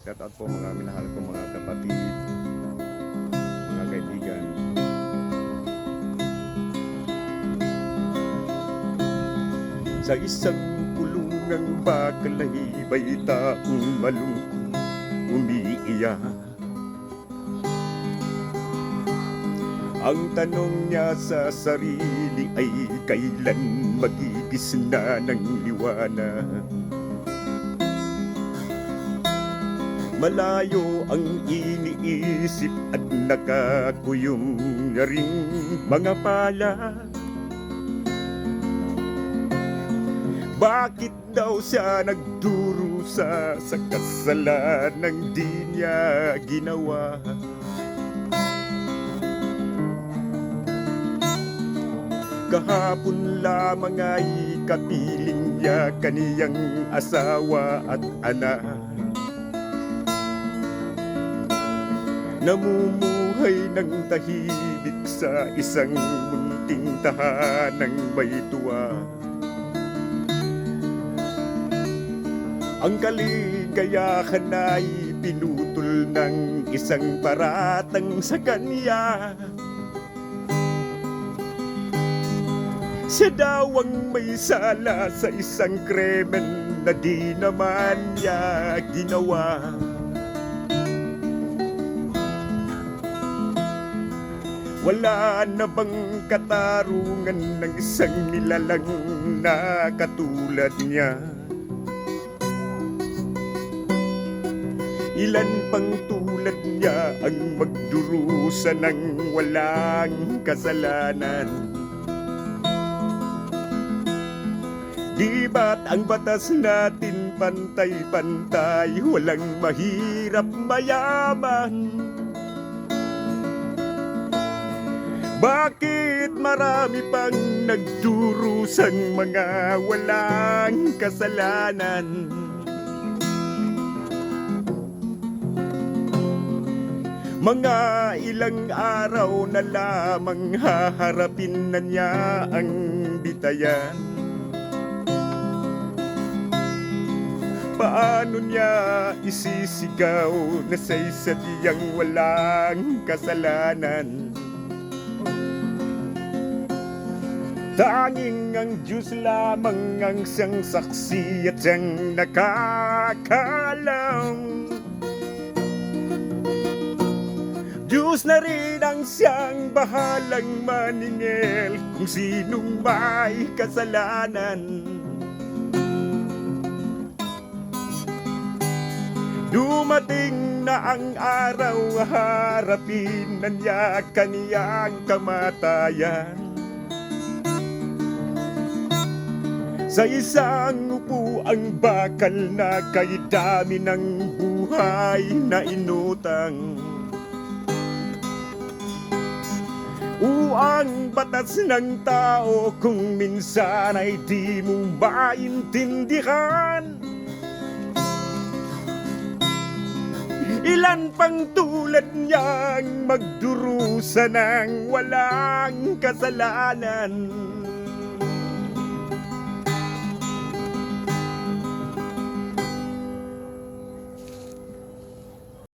Shout out po mga minahal ko mga kapatid, mga kaibigan. Sa isang pulungang bakalahibay taong malungkot umiiyak. Ang tanong niya sa sarili ay kailan magigisna ng liwanag. Malayo ang iniisip at nakakuyong na ring mga pala. Bakit daw siya nagdurusa sa kasalanang di niya ginawa? Kahapon lamang ay kapiling niya kaniyang asawa at anak. Namumuhay ng tahimik sa isang munting tahanang may tuwa. Ang kaligayahan ay pinutol ng isang paratang sa kanya. Siya daw ang may sala sa isang krimen na di naman niya ginawa. Wala na bang katarungan ng isang nilalang na katulad niya? Ilan pang tulad niya ang magdurusa ng walang kasalanan? Di ba't ang batas natin pantay-pantay, walang mahirap mayaman? Bakit marami pang nagdurusang mga walang kasalanan? Mga ilang araw na lamang haharapin na niya ang bitayan. Paano niya isisigaw na sa isa't iyang walang kasalanan? Tanging ang Diyos lamang ang siyang saksi at siyang nakakaalam. Diyos na rin ang siyang bahalang maningil kung sinong may kasalanan. Dumating na ang araw, harapin na niya kaniyang kamatayan. Sa isang upuang bakal na kay dami ng buhay na inutang. Ang batas ng tao kung minsan ay di mo maintindihan. Ilan pang tulad niyang magdurusa ng walang kasalanan?